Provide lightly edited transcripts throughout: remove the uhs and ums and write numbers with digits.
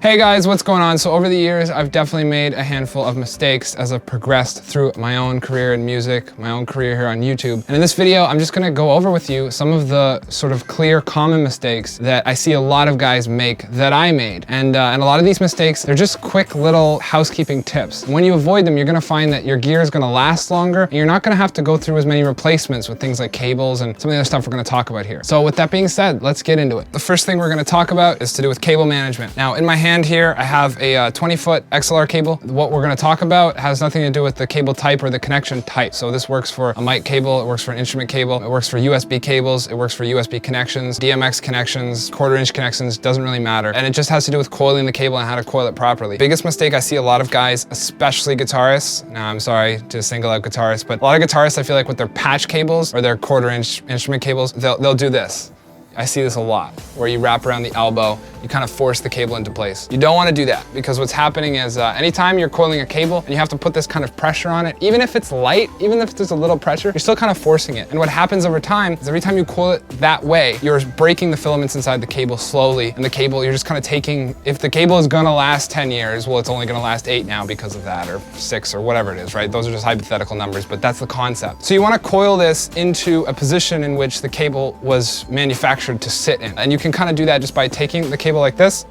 Hey guys, what's going on? So over the years, I've definitely made a handful of mistakes as I've progressed through my own career in music, my own career here on YouTube. And in this video, I'm just gonna go over with you some of the sort of clear, common mistakes that I see a lot of guys make that I made. And a lot of these mistakes, they're just quick little housekeeping tips. When you avoid them, you're gonna find that your gear is gonna last longer, and you're not gonna have to go through as many replacements with things like cables and some of the other stuff we're gonna talk about here. So with that being said, let's get into it. The first thing we're gonna talk about is to do with cable management. Now, in my hand here, I have a 20-foot XLR cable. What we're gonna talk about has nothing to do with the cable type or the connection type. So this works for a mic cable, it works for an instrument cable, it works for USB cables, it works for USB connections, DMX connections, quarter-inch connections, doesn't really matter. And it just has to do with coiling the cable and how to coil it properly. Biggest mistake I see a lot of guys, especially guitarists, now I'm sorry to single out guitarists, but a lot of guitarists I feel like with their patch cables or their quarter-inch instrument cables, they'll do this. I see this a lot, where you wrap around the elbow, you kind of force the cable into place. You don't want to do that, because what's happening is anytime you're coiling a cable and you have to put this kind of pressure on it, even if it's light, even if there's a little pressure, you're still kind of forcing it. And what happens over time is every time you coil it that way, you're breaking the filaments inside the cable slowly, and the cable, you're just kind of taking, if the cable is gonna last 10 years, well, it's only gonna last 8 now because of that, or 6, or whatever it is, right? Those are just hypothetical numbers, but that's the concept. So you want to coil this into a position in which the cable was manufactured to sit in. And you can kind of do that just by taking the cable like this,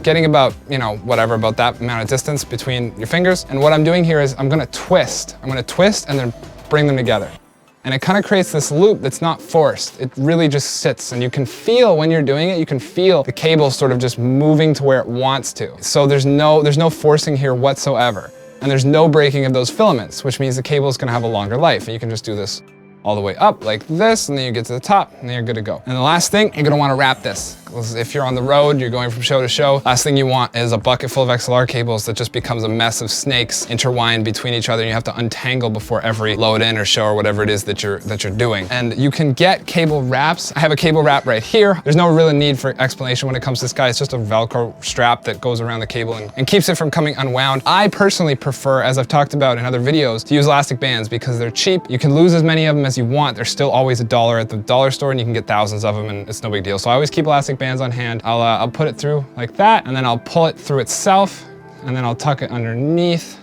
getting about, you know, whatever, about that amount of distance between your fingers. And what I'm doing here is I'm gonna twist. I'm gonna twist and then bring them together. And it kind of creates this loop that's not forced. It really just sits, and you can feel when you're doing it, you can feel the cable sort of just moving to where it wants to. So there's no forcing here whatsoever. And there's no breaking of those filaments, which means the cable is gonna have a longer life. And you can just do this all the way up like this, and then you get to the top, and then you're good to go. And the last thing, you're gonna wanna wrap this. If you're on the road, you're going from show to show, last thing you want is a bucket full of XLR cables that just becomes a mess of snakes intertwined between each other, and you have to untangle before every load in or show or whatever it is that you're doing. And you can get cable wraps. I have a cable wrap right here. There's no real need for explanation when it comes to this guy. It's just a Velcro strap that goes around the cable and keeps it from coming unwound. I personally prefer, as I've talked about in other videos, to use elastic bands because they're cheap. You can lose as many of them as you want. They're still always $1 at the dollar store, and you can get thousands of them, and it's no big deal. So I always keep elastic bands on hand. I'll put it through like that, and then I'll pull it through itself, and then I'll tuck it underneath,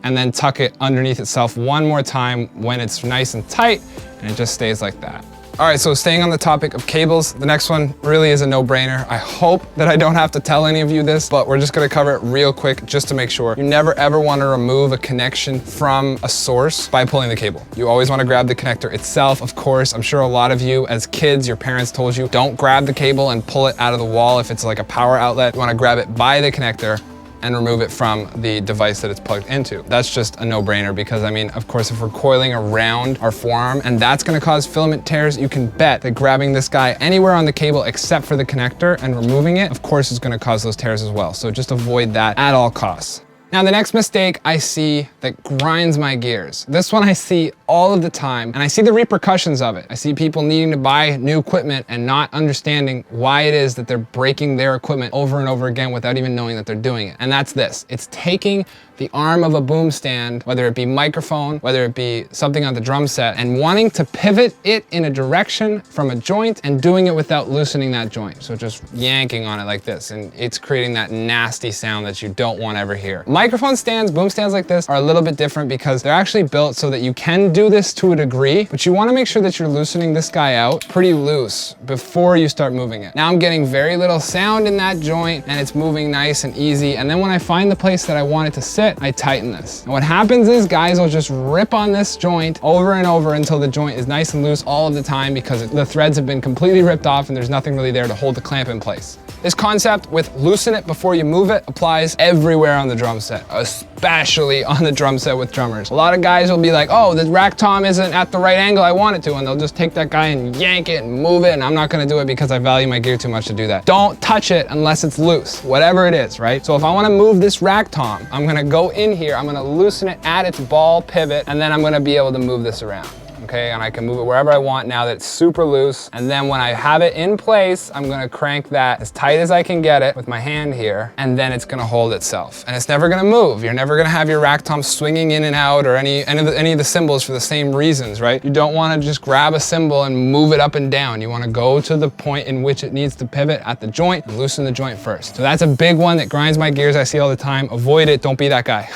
and then tuck it underneath itself one more time when it's nice and tight, and it just stays like that. All right, so staying on the topic of cables, the next one really is a no-brainer. I hope that I don't have to tell any of you this, but we're just gonna cover it real quick just to make sure. You never ever wanna remove a connection from a source by pulling the cable. You always wanna grab the connector itself, of course. I'm sure a lot of you as kids, your parents told you, don't grab the cable and pull it out of the wall if it's like a power outlet. You wanna grab it by the connector and remove it from the device that it's plugged into. That's just a no-brainer because, I mean, of course, if we're coiling around our forearm and that's gonna cause filament tears, you can bet that grabbing this guy anywhere on the cable except for the connector and removing it, of course, is gonna cause those tears as well. So just avoid that at all costs. Now, the next mistake I see that grinds my gears. This one I see all of the time, and I see the repercussions of it. I see people needing to buy new equipment and not understanding why it is that they're breaking their equipment over and over again without even knowing that they're doing it. And that's this. It's taking the arm of a boom stand, whether it be microphone, whether it be something on the drum set, and wanting to pivot it in a direction from a joint and doing it without loosening that joint. So just yanking on it like this, and it's creating that nasty sound that you don't want to ever hear. Microphone stands, boom stands like this are a little bit different because they're actually built so that you can do this to a degree, but you want to make sure that you're loosening this guy out pretty loose before you start moving it. Now I'm getting very little sound in that joint, and it's moving nice and easy, and then when I find the place that I want it to sit, I tighten this. And what happens is guys will just rip on this joint over and over until the joint is nice and loose all of the time because the threads have been completely ripped off and there's nothing really there to hold the clamp in place. This concept with loosen it before you move it applies everywhere on the drum set, especially on the drum set with drummers. A lot of guys will be like, oh, the rack tom isn't at the right angle I want it to, and they'll just take that guy and yank it and move it, and I'm not gonna do it because I value my gear too much to do that. Don't touch it unless it's loose, whatever it is, right? So if I wanna move this rack tom, I'm gonna go in here, I'm gonna loosen it at its ball pivot, and then I'm gonna be able to move this around. okay? And I can move it wherever I want now that it's super loose. And then when I have it in place, I'm gonna crank that as tight as I can get it with my hand here, and then it's gonna hold itself. And it's never gonna move. You're never gonna have your rack tom swinging in and out or any of the cymbals for the same reasons, right? You don't wanna just grab a cymbal and move it up and down. You wanna go to the point in which it needs to pivot at the joint and loosen the joint first. So that's a big one that grinds my gears. I see all the time. Avoid it, don't be that guy.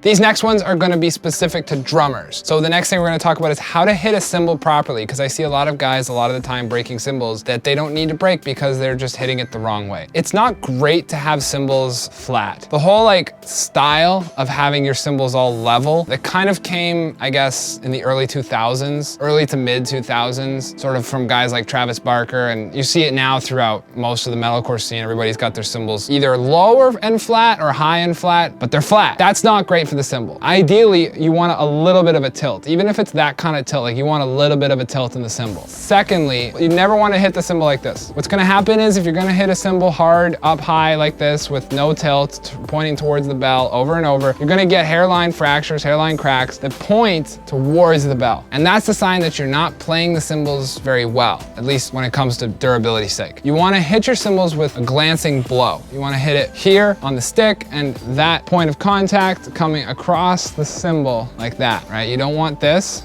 These next ones are gonna be specific to drummers. So the next thing we're gonna talk about is how to hit a cymbal properly, because I see a lot of guys a lot of the time breaking cymbals that they don't need to break because they're just hitting it the wrong way. It's not great to have cymbals flat. The whole like style of having your cymbals all level, that kind of came, I guess, in the early 2000s, early to mid 2000s, sort of from guys like Travis Barker, and you see it now throughout most of the metalcore scene. Everybody's got their cymbals either lower and flat or high and flat, but they're flat. That's not great for the cymbal. Ideally, you want a little bit of a tilt. Even if it's that kind of tilt, like you want a little bit of a tilt in the cymbal. Secondly, you never want to hit the cymbal like this. What's gonna happen is if you're gonna hit a cymbal hard, up high like this with no tilt, pointing towards the bell over and over, you're gonna get hairline fractures, hairline cracks that point towards the bell. And that's a sign that you're not playing the cymbals very well, at least when it comes to durability's sake. You wanna hit your cymbals with a glancing blow. You wanna hit it here on the stick and that point of contact coming across the cymbal like that, right? You don't want this.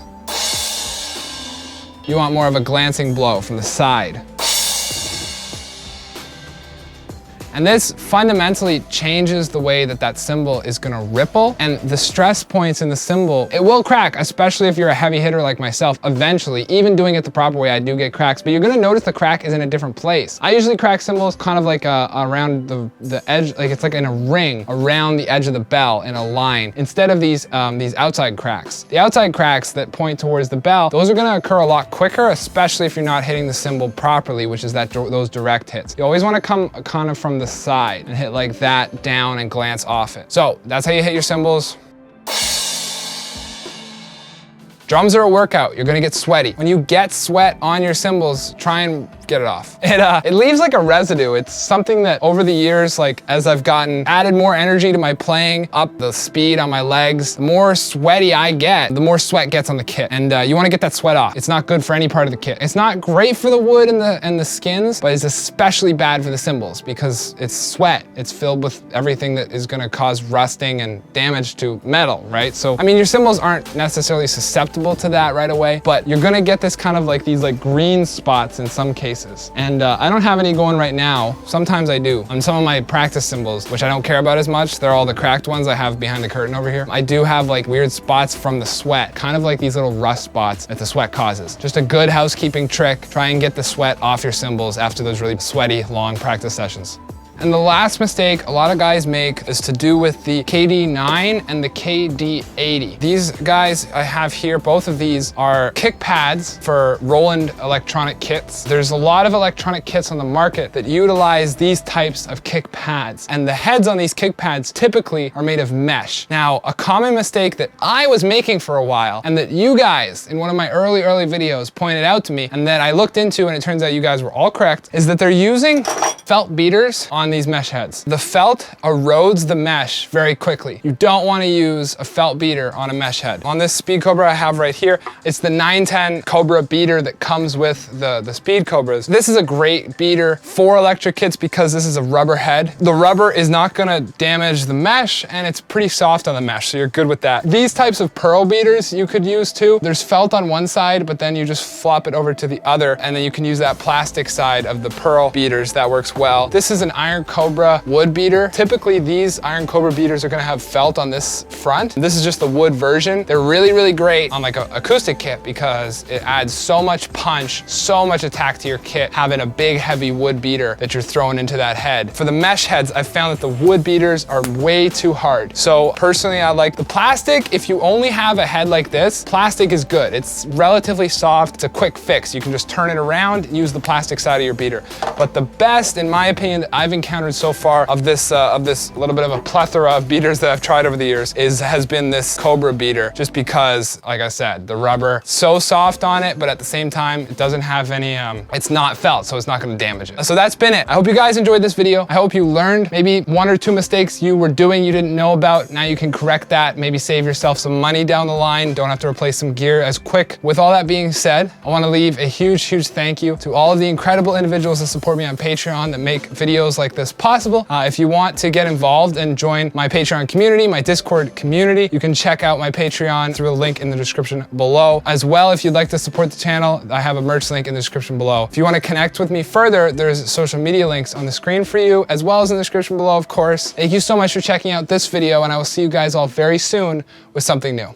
You want more of a glancing blow from the side. And this fundamentally changes the way that that cymbal is gonna ripple, and the stress points in the cymbal, it will crack, especially if you're a heavy hitter like myself. Eventually, even doing it the proper way, I do get cracks, but you're gonna notice the crack is in a different place. I usually crack cymbals kind of like around the edge, like it's like in a ring around the edge of the bell in a line, instead of these outside cracks. The outside cracks that point towards the bell, those are gonna occur a lot quicker, especially if you're not hitting the cymbal properly, which is those direct hits. You always wanna come kind of from the side and hit like that down and glance off it. So that's how you hit your cymbals. Drums are a workout. You're gonna get sweaty. When you get sweat on your cymbals, try and get it off. It leaves like a residue. It's something that over the years, like as I've added more energy to my playing, up the speed on my legs, the more sweaty I get, the more sweat gets on the kit. And you wanna get that sweat off. It's not good for any part of the kit. It's not great for the wood and the skins, but it's especially bad for the cymbals because it's sweat. It's filled with everything that is gonna cause rusting and damage to metal, right? So, I mean, your cymbals aren't necessarily susceptible to that right away, but you're gonna get this kind of like these like green spots in some cases. And I don't have any going right now. Sometimes I do. On some of my practice cymbals, which I don't care about as much, they're all the cracked ones I have behind the curtain over here. I do have like weird spots from the sweat, kind of like these little rust spots that the sweat causes. Just a good housekeeping trick. Try and get the sweat off your cymbals after those really sweaty, long practice sessions. And the last mistake a lot of guys make is to do with the KD9 and the KD80. These guys I have here, both of these are kick pads for Roland electronic kits. There's a lot of electronic kits on the market that utilize these types of kick pads. And the heads on these kick pads typically are made of mesh. Now, a common mistake that I was making for a while, and that you guys in one of my early videos pointed out to me, and that I looked into and it turns out you guys were all correct, is that they're using felt beaters on these mesh heads. The felt erodes the mesh very quickly. You don't want to use a felt beater on a mesh head. On this Speed Cobra I have right here, it's the 910 Cobra beater that comes with the Speed Cobras. This is a great beater for electric kits because this is a rubber head. The rubber is not gonna damage the mesh and it's pretty soft on the mesh, so you're good with that. These types of pearl beaters you could use too. There's felt on one side, but then you just flop it over to the other and then you can use that plastic side of the pearl beaters. That works well. This is an Iron Cobra wood beater. Typically these Iron Cobra beaters are gonna have felt on this front. This is just the wood version. They're really great on like an acoustic kit because it adds so much punch, so much attack to your kit, having a big heavy wood beater that you're throwing into that head. For the mesh heads, I've found that the wood beaters are way too hard. So personally, I like the plastic. If you only have a head like this, plastic is good. It's relatively soft. It's a quick fix. You can just turn it around and use the plastic side of your beater. But the best, in in my opinion, that I've encountered so far of this little bit of a plethora of beaters that I've tried over the years has been this Cobra beater, just because, like I said, the rubber so soft on it, but at the same time, it doesn't have any, it's not felt, so it's not gonna damage it. So that's been it. I hope you guys enjoyed this video. I hope you learned maybe 1 or 2 mistakes you were doing you didn't know about. Now you can correct that, maybe save yourself some money down the line. Don't have to replace some gear as quick. With all that being said, I wanna leave a huge, huge thank you to all of the incredible individuals that support me on Patreon that make videos like this possible. If you want to get involved and join my Patreon community, my Discord community, you can check out my Patreon through a link in the description below. As well, if you'd like to support the channel, I have a merch link in the description below. If you want to connect with me further, there's social media links on the screen for you, as well as in the description below, of course. Thank you so much for checking out this video, and I will see you guys all very soon with something new.